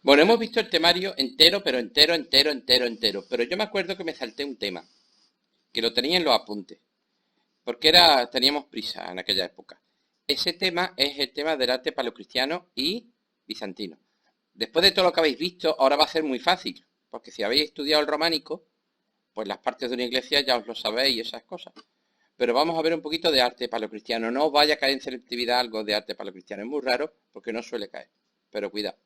Bueno, hemos visto el temario entero, pero entero, entero, entero, entero. Pero yo me acuerdo que me salté un tema, que lo tenía en los apuntes, porque teníamos prisa en aquella época. Ese tema es el tema del arte paleocristiano y bizantino. Después de todo lo que habéis visto, ahora va a ser muy fácil, porque si habéis estudiado el románico, pues las partes de una iglesia ya os lo sabéis y esas cosas. Pero vamos a ver un poquito de arte paleocristiano. No os vaya a caer en selectividad algo de arte paleocristiano. Es muy raro porque no suele caer. Pero cuidado.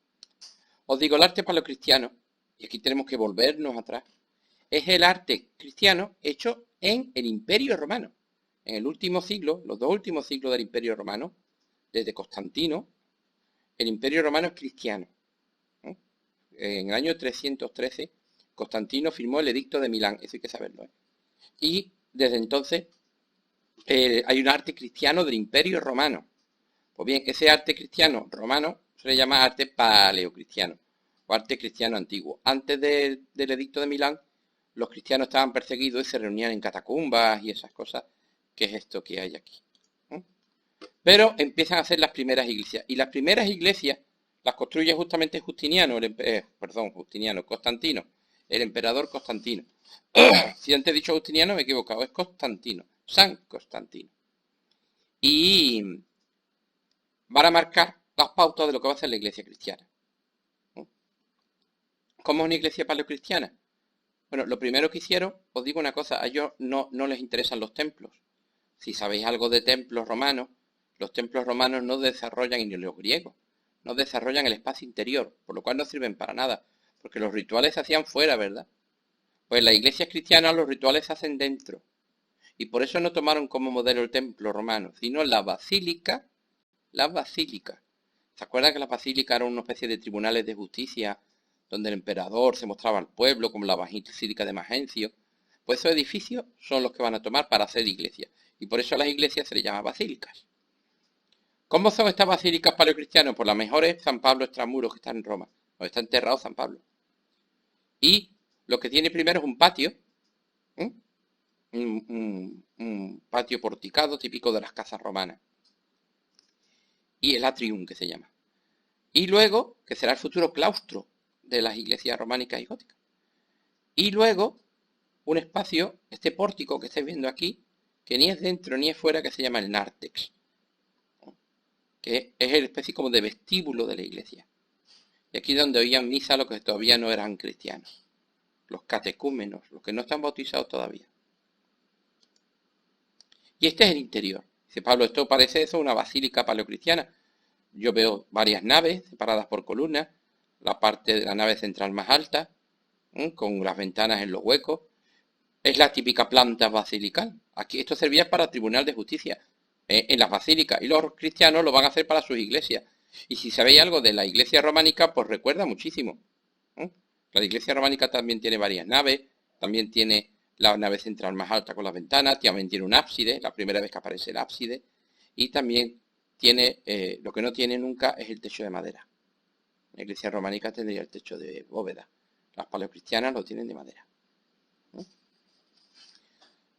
Os digo, el arte paleocristiano, y aquí tenemos que volvernos atrás, es el arte cristiano hecho en el Imperio Romano. En el último siglo, los dos últimos siglos del Imperio Romano, desde Constantino, el Imperio Romano es cristiano. ¿Eh? En el año 313, Constantino firmó el Edicto de Milán, eso hay que saberlo. Y desde entonces hay un arte cristiano del Imperio Romano. Pues bien, ese arte cristiano romano se le llama arte paleocristiano o arte cristiano antiguo. Antes del Edicto de Milán, los cristianos estaban perseguidos y se reunían en catacumbas y esas cosas, que es esto que hay aquí. ¿Eh? Pero empiezan a hacer las primeras iglesias. Y las primeras iglesias las construye justamente Justiniano, Constantino, el emperador Constantino. Si antes he dicho Justiniano me he equivocado, es Constantino, San Constantino. Y van a marcar las pautas de lo que va a ser la iglesia cristiana. ¿No? ¿Cómo es una iglesia paleocristiana? Bueno, lo primero que hicieron, os digo una cosa, a ellos no les interesan los templos. Si sabéis algo de templos romanos, los templos romanos no desarrollan, y ni los griegos, no desarrollan el espacio interior, por lo cual no sirven para nada, porque los rituales se hacían fuera, ¿verdad? Pues las iglesias cristianas los rituales se hacen dentro, y por eso no tomaron como modelo el templo romano, sino la basílica. Las basílicas. ¿Se acuerdan que las basílicas eran una especie de tribunales de justicia donde el emperador se mostraba al pueblo como la basílica de Magencio? Pues esos edificios son los que van a tomar para hacer iglesias. Y por eso a las iglesias se les llama basílicas. ¿Cómo son estas basílicas paleocristianas? Pues la mejor es San Pablo Extramuros, que está en Roma, donde está enterrado San Pablo. Y lo que tiene primero es un patio, ¿eh? un patio porticado típico de las casas romanas. Y el atrium, que se llama. Y luego, que será el futuro claustro de las iglesias románicas y góticas. Y luego, un espacio, este pórtico que estáis viendo aquí, que ni es dentro ni es fuera, que se llama el nártex, que es el especie como de vestíbulo de la iglesia. Y aquí es donde oían misa los que todavía no eran cristianos, los catecúmenos, los que no están bautizados todavía. Y este es el interior. Dice Pablo, esto parece eso una basílica paleocristiana. Yo veo varias naves separadas por columnas, la parte de la nave central más alta, con las ventanas en los huecos. Es la típica planta basilical. Aquí esto servía para tribunal de justicia en las basílicas, y los cristianos lo van a hacer para sus iglesias. Y si sabéis algo de la iglesia románica, pues recuerda muchísimo. La iglesia románica también tiene varias naves, también tiene la nave central más alta con las ventanas, también tiene un ábside, la primera vez que aparece el ábside, y también tiene, lo que no tiene nunca es el techo de madera. La iglesia románica tendría el techo de bóveda. Las paleocristianas lo tienen de madera.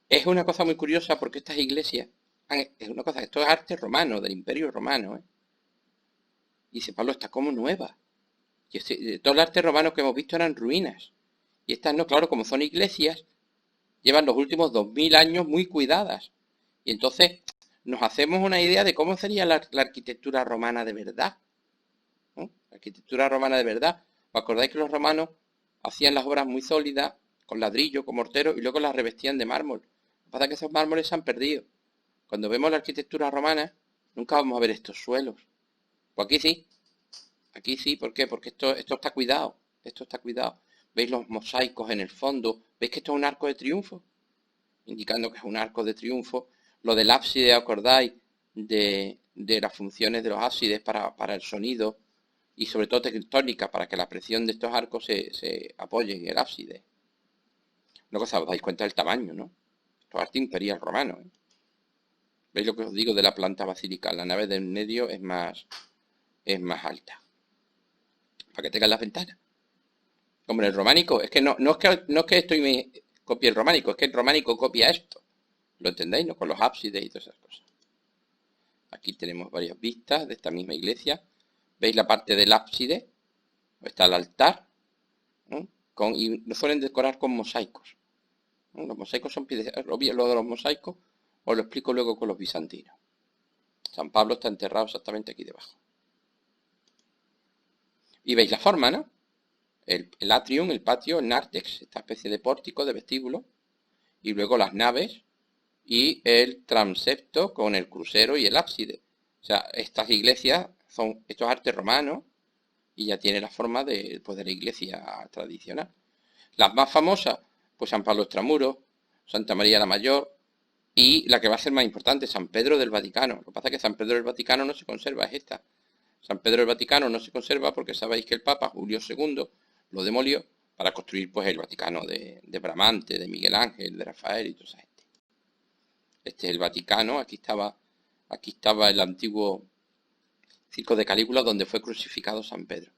Es una cosa muy curiosa porque estas iglesias, es una cosa, esto es arte romano, del Imperio Romano, Y dice Pablo, está como nueva. Y todo el arte romano que hemos visto eran ruinas. Y estas no, claro, como son iglesias, llevan los últimos 2000 años muy cuidadas. Y entonces nos hacemos una idea de cómo sería la arquitectura romana de verdad. ¿No? La arquitectura romana de verdad. ¿Os acordáis que los romanos hacían las obras muy sólidas, con ladrillo, con mortero, y luego las revestían de mármol? Lo que pasa es que esos mármoles se han perdido. Cuando vemos la arquitectura romana, nunca vamos a ver estos suelos. Pues aquí sí. Aquí sí, ¿por qué? Porque esto está cuidado. Esto está cuidado. ¿Veis los mosaicos en el fondo? ¿Veis que esto es un arco de triunfo? Indicando que es un arco de triunfo. Lo del ábside, ¿acordáis? De las funciones de los ábsides para el sonido y sobre todo tectónica, para que la presión de estos arcos se apoye en el ábside. Luego os dais cuenta del tamaño, ¿no? Esto es arte imperial romano, ¿Veis lo que os digo de la planta basilical? La nave del medio es más alta. Para que tengan las ventanas. Como en el románico, es que no es que esto me copie el románico, es que el románico copia esto. ¿Lo entendéis? ¿No? Con los ábsides y todas esas cosas. Aquí tenemos varias vistas de esta misma iglesia. ¿Veis la parte del ábside? Está el altar, y lo suelen decorar con mosaicos. Los mosaicos son piedras. Lo de los mosaicos os lo explico luego con los bizantinos. San Pablo está enterrado exactamente aquí debajo. Y veis la forma, ¿no? El atrium, el patio, el nártex, esta especie de pórtico, de vestíbulo, y luego las naves y el transepto con el crucero y el ábside. O sea, estas iglesias son estos arte romanos y ya tiene la forma de la iglesia tradicional. Las más famosas, pues San Pablo Extramuros, Santa María la Mayor y la que va a ser más importante, San Pedro del Vaticano. Lo que pasa es que San Pedro del Vaticano no se conserva, es esta. San Pedro del Vaticano no se conserva porque sabéis que el Papa Julio II lo demolió para construir pues el Vaticano de Bramante, de Miguel Ángel, de Rafael y toda esa gente. Este es el Vaticano, aquí estaba el antiguo Circo de Calígula donde fue crucificado San Pedro.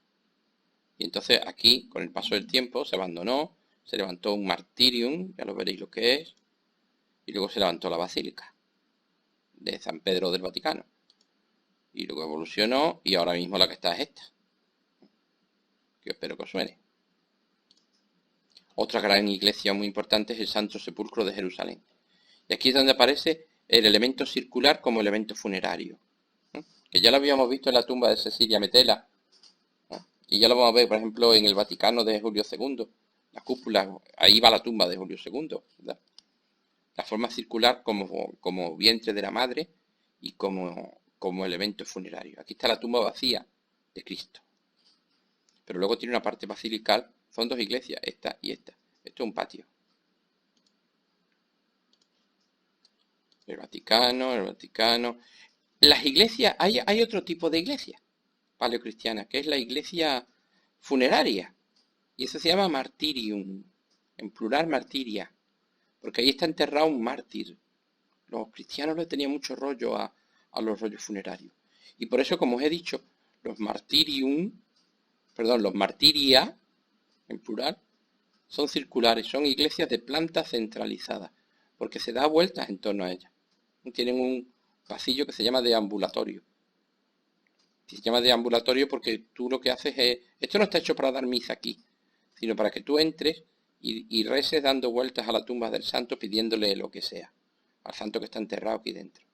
Y entonces aquí, con el paso del tiempo, se abandonó, se levantó un martirium, ya lo veréis lo que es, y luego se levantó la basílica de San Pedro del Vaticano. Y luego evolucionó y ahora mismo la que está es esta. Que espero que os suene. Otra gran iglesia muy importante es el Santo Sepulcro de Jerusalén. Y aquí es donde aparece el elemento circular como elemento funerario. Que ya lo habíamos visto en la tumba de Cecilia Metela. Y ya lo vamos a ver, por ejemplo, en el Vaticano de Julio II. La cúpula, ahí va la tumba de Julio II, ¿verdad? La forma circular como vientre de la madre y como elemento funerario. Aquí está la tumba vacía de Cristo. Pero luego tiene una parte basilical. Son dos iglesias, esta y esta. Esto es un patio. El Vaticano. Las iglesias, hay otro tipo de iglesia paleocristiana, que es la iglesia funeraria. Y eso se llama martirium. En plural, martiria. Porque ahí está enterrado un mártir. Los cristianos le tenían mucho rollo a los rollos funerarios. Y por eso, como os he dicho, los martiria, en plural, son circulares, son iglesias de planta centralizada, porque se da vueltas en torno a ellas. Tienen un pasillo que se llama deambulatorio. Se llama deambulatorio porque tú lo que haces es... Esto no está hecho para dar misa aquí, sino para que tú entres y reces dando vueltas a la tumba del santo pidiéndole lo que sea, al santo que está enterrado aquí dentro.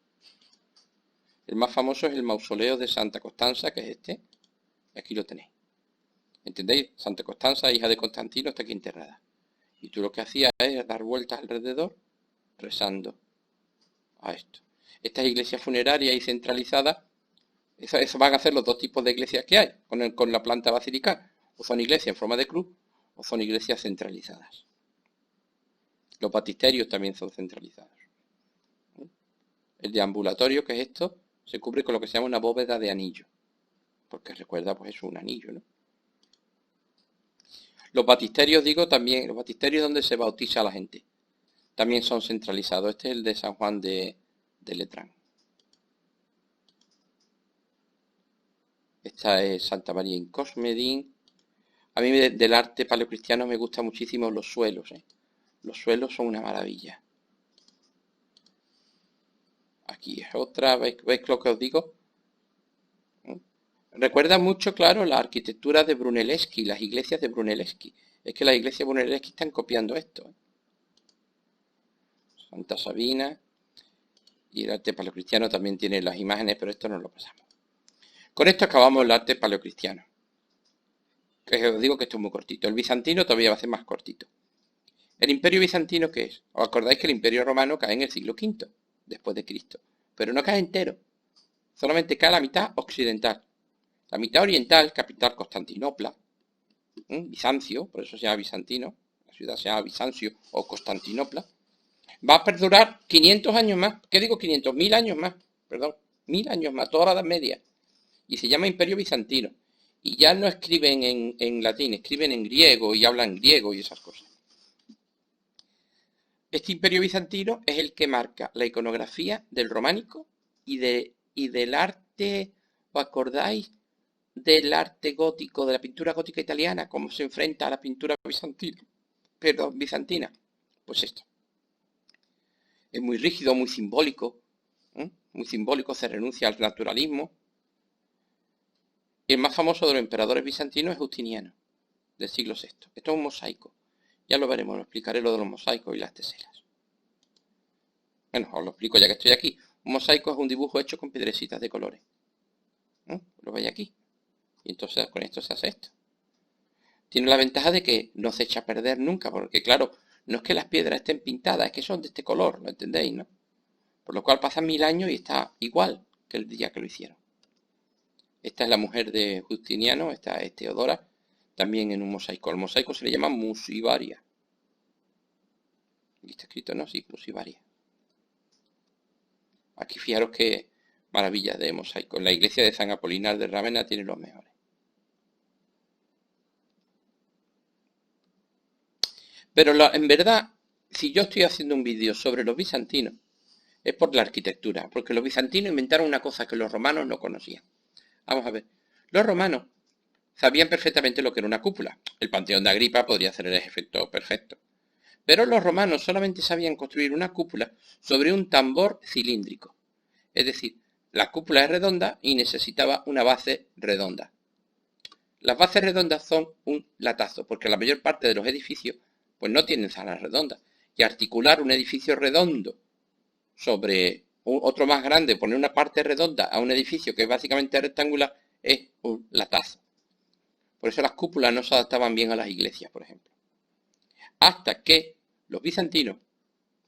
El más famoso es el mausoleo de Santa Constanza, que es este. Aquí lo tenéis. ¿Entendéis? Santa Constanza, hija de Constantino, está aquí enterrada. Y tú lo que hacías es dar vueltas alrededor, rezando a esto. Estas iglesias funerarias y centralizadas, eso van a ser los dos tipos de iglesias que hay, con la planta basilical. O son iglesias en forma de cruz, o son iglesias centralizadas. Los baptisterios también son centralizados. El deambulatorio, que es esto, se cubre con lo que se llama una bóveda de anillo. Porque recuerda, pues eso, un anillo, ¿no? Los baptisterios, digo, también, los baptisterios donde se bautiza a la gente, también son centralizados. Este es el de San Juan de Letrán. Esta es Santa María in Cosmedin. A mí del arte paleocristiano me gustan muchísimo los suelos. Los suelos son una maravilla. Aquí es otra, ¿veis lo que os digo? Recuerda mucho, claro, la arquitectura de Brunelleschi, las iglesias de Brunelleschi. Es que las iglesias de Brunelleschi están copiando esto. Santa Sabina. Y el arte paleocristiano también tiene las imágenes, pero esto no lo pasamos. Con esto acabamos el arte paleocristiano. Que os digo que esto es muy cortito. El bizantino todavía va a ser más cortito. ¿El imperio bizantino qué es? ¿Os acordáis que el imperio romano cae en el siglo V después de Cristo? Pero no cae entero. Solamente cae la mitad occidental. La mitad oriental, capital Constantinopla, Bizancio, por eso se llama bizantino, la ciudad se llama Bizancio o Constantinopla, va a perdurar 500 años más. ¿Qué digo 500? 1000 años más, perdón, 1000 años más, toda la Edad Media. Y se llama Imperio Bizantino. Y ya no escriben en latín, escriben en griego y hablan griego y esas cosas. Este Imperio Bizantino es el que marca la iconografía del románico y del arte, ¿os acordáis? Del arte gótico, de la pintura gótica italiana, cómo se enfrenta a la pintura bizantina. Pues esto. Es muy rígido, muy simbólico. Muy simbólico, se renuncia al naturalismo. El más famoso de los emperadores bizantinos es Justiniano, del siglo VI. Esto es un mosaico. Ya lo veremos, lo explicaré lo de los mosaicos y las teselas. Bueno, os lo explico ya que estoy aquí. Un mosaico es un dibujo hecho con piedrecitas de colores. Lo veis aquí. Y entonces con esto se hace esto. Tiene la ventaja de que no se echa a perder nunca, porque claro, no es que las piedras estén pintadas, es que son de este color, ¿lo entendéis, no? Por lo cual pasan 1000 años y está igual que el día que lo hicieron. Esta es la mujer de Justiniano, esta es Teodora, también en un mosaico. El mosaico se le llama musivaria. Aquí está escrito, ¿no? Sí, musivaria. Aquí fijaros qué maravilla de mosaico. La iglesia de San Apolinar de Rávena tiene los mejores. Pero en verdad, si yo estoy haciendo un vídeo sobre los bizantinos, es por la arquitectura, porque los bizantinos inventaron una cosa que los romanos no conocían. Vamos a ver, los romanos sabían perfectamente lo que era una cúpula. El Panteón de Agripa podría hacer el efecto perfecto. Pero los romanos solamente sabían construir una cúpula sobre un tambor cilíndrico. Es decir, la cúpula es redonda y necesitaba una base redonda. Las bases redondas son un latazo, porque la mayor parte de los edificios pues no tienen salas redondas. Y articular un edificio redondo sobre otro más grande, poner una parte redonda a un edificio que es básicamente rectangular, es un latazo. Por eso las cúpulas no se adaptaban bien a las iglesias, por ejemplo. Hasta que los bizantinos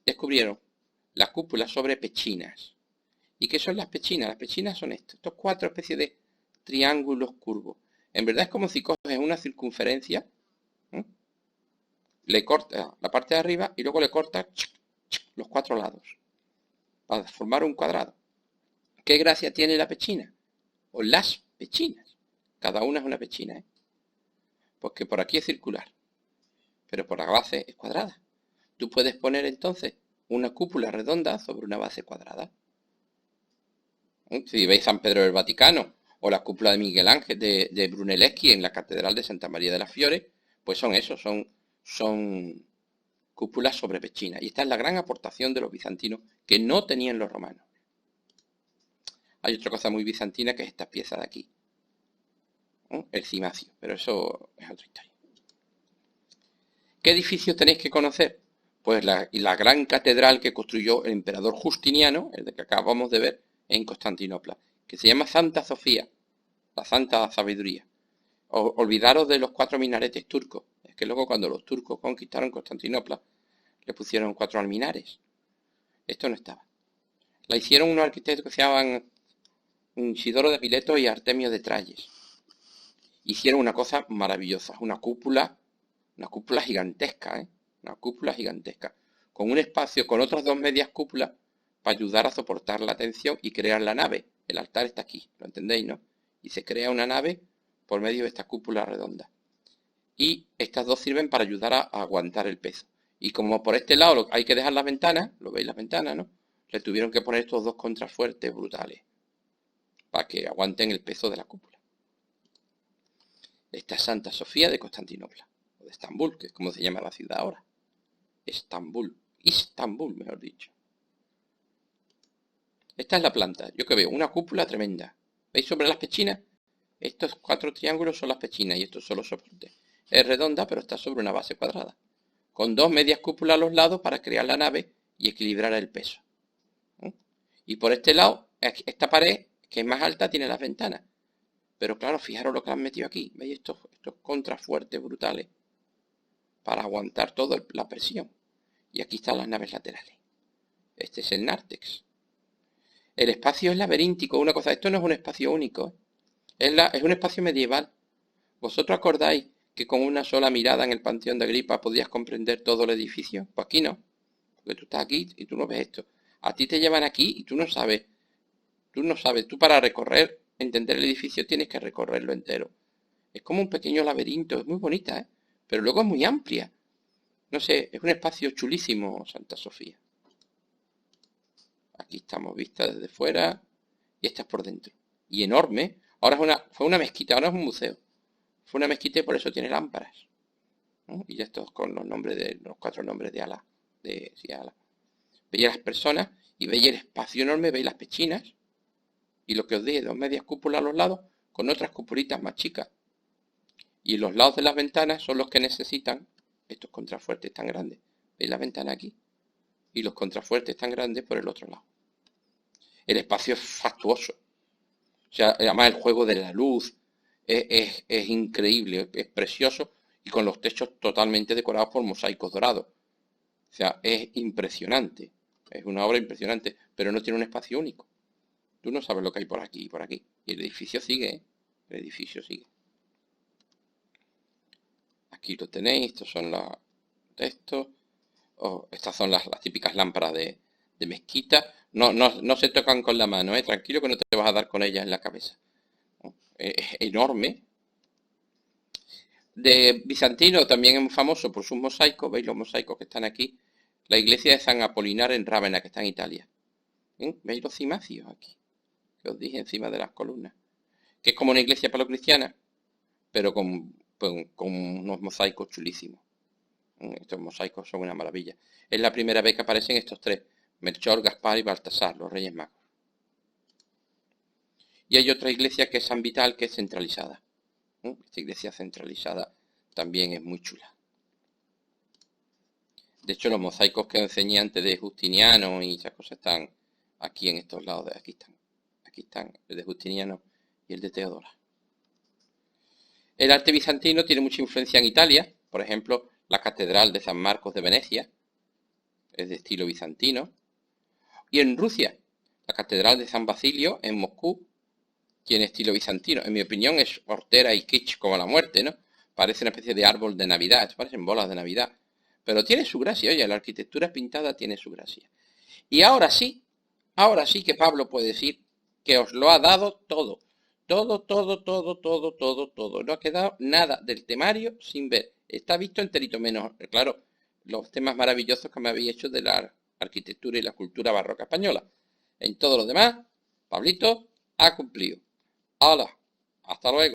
descubrieron las cúpulas sobre pechinas. ¿Y qué son las pechinas? Las pechinas son estos 4 especies de triángulos curvos. En verdad es como si coges una circunferencia, le cortas la parte de arriba y luego le cortas los 4 lados para formar un cuadrado. ¿Qué gracia tiene la pechina? O las pechinas. Cada una es una pechina, ¿eh? Porque por aquí es circular, pero por la base es cuadrada. Tú puedes poner entonces una cúpula redonda sobre una base cuadrada. Si veis San Pedro del Vaticano o la cúpula de Miguel Ángel de Brunelleschi en la Catedral de Santa María de las Fiores, pues son eso, son cúpulas sobre pechinas. Y esta es la gran aportación de los bizantinos que no tenían los romanos. Hay otra cosa muy bizantina que es esta pieza de aquí, el cimacio, pero eso es otra historia. ¿Qué edificios tenéis que conocer? Pues la gran catedral que construyó el emperador Justiniano, el de que acabamos de ver, en Constantinopla, que se llama Santa Sofía, la Santa Sabiduría. Olvidaros de los 4 minaretes turcos. Es que luego cuando los turcos conquistaron Constantinopla, le pusieron 4 alminares. Esto no estaba. La hicieron unos arquitectos que se llamaban Isidoro de Mileto y Artemio de Tralles. Hicieron una cosa maravillosa, una cúpula gigantesca, una cúpula gigantesca, con un espacio, con otras 2 medias cúpulas, para ayudar a soportar la tensión y crear la nave. El altar está aquí, ¿lo entendéis, no? Y se crea una nave por medio de esta cúpula redonda. Y estas 2 sirven para ayudar a aguantar el peso. Y como por este lado hay que dejar las ventanas, lo veis las ventanas, ¿no? Le tuvieron que poner estos 2 contrafuertes brutales, para que aguanten el peso de la cúpula. Esta es Santa Sofía de Constantinopla, o de Estambul, que es como se llama la ciudad ahora. Estambul, mejor dicho. Esta es la planta, yo que veo, una cúpula tremenda. ¿Veis sobre las pechinas? Estos 4 triángulos son las pechinas y estos son los soportes. Es redonda, pero está sobre una base cuadrada, con 2 medias cúpulas a los lados para crear la nave y equilibrar el peso. Y por este lado, esta pared, que es más alta, tiene las ventanas. Pero claro, fijaros lo que han metido aquí. ¿Veis estos contrafuertes brutales? Para aguantar toda la presión. Y aquí están las naves laterales. Este es el nártex. El espacio es laberíntico. Una cosa, esto no es un espacio único. Es un espacio medieval. ¿Vosotros acordáis que con una sola mirada en el Panteón de Agripa podías comprender todo el edificio? Pues aquí no. Porque tú estás aquí y tú no ves esto. A ti te llevan aquí y tú no sabes. Tú para recorrer, entender el edificio tienes que recorrerlo entero. Es como un pequeño laberinto, es muy bonita, pero luego es muy amplia. No sé, es un espacio chulísimo, Santa Sofía. Aquí estamos vistas desde fuera y esta es por dentro. Y enorme. Ahora fue una mezquita, ahora es un museo. Fue una mezquita y por eso tiene lámparas, ¿no? Y estos con los 4 nombres de Alá. Alá. Veis las personas y veis el espacio enorme, veis las pechinas. Y lo que os dije, 2 medias cúpulas a los lados, con otras cupulitas más chicas. Y los lados de las ventanas son los que necesitan estos contrafuertes tan grandes. ¿Veis la ventana aquí? Y los contrafuertes tan grandes por el otro lado. El espacio es fastuoso. O sea, además el juego de la luz es increíble, es precioso, y con los techos totalmente decorados por mosaicos dorados. O sea, es impresionante. Es una obra impresionante, pero no tiene un espacio único. Tú no sabes lo que hay por aquí y por aquí. Y el edificio sigue, ¿eh? El edificio sigue. Aquí lo tenéis, estos son los textos. Estas son las típicas lámparas de mezquita. No se tocan con la mano, tranquilo que no te vas a dar con ellas en la cabeza. Es enorme. De bizantino también es muy famoso por sus mosaicos. ¿Veis los mosaicos que están aquí? La iglesia de San Apolinar en Rávena, que está en Italia. ¿Veis los cimacios aquí? Que os dije encima de las columnas. Que es como una iglesia paleocristiana, pero con unos mosaicos chulísimos. Estos mosaicos son una maravilla. Es la primera vez que aparecen estos tres: Melchor, Gaspar y Baltasar, los Reyes Magos. Y hay otra iglesia que es San Vital, que es centralizada. Esta iglesia centralizada también es muy chula. De hecho, los mosaicos que enseñé antes de Justiniano y esas cosas están aquí en estos lados. Aquí están. Aquí están el de Justiniano y el de Teodora. El arte bizantino tiene mucha influencia en Italia. Por ejemplo, la Catedral de San Marcos de Venecia es de estilo bizantino. Y en Rusia, la Catedral de San Basilio en Moscú tiene estilo bizantino. En mi opinión es hortera y kitsch como la muerte, ¿no? Parece una especie de árbol de Navidad, parecen bolas de Navidad. Pero tiene su gracia, oye, la arquitectura pintada tiene su gracia. Y ahora sí que Pablo puede decir que os lo ha dado todo. Todo. No ha quedado nada del temario sin ver. Está visto enterito, menos, claro, los temas maravillosos que me habéis hecho de la arquitectura y la cultura barroca española. En todo lo demás, Pablito ha cumplido. ¡Hala! Hasta luego.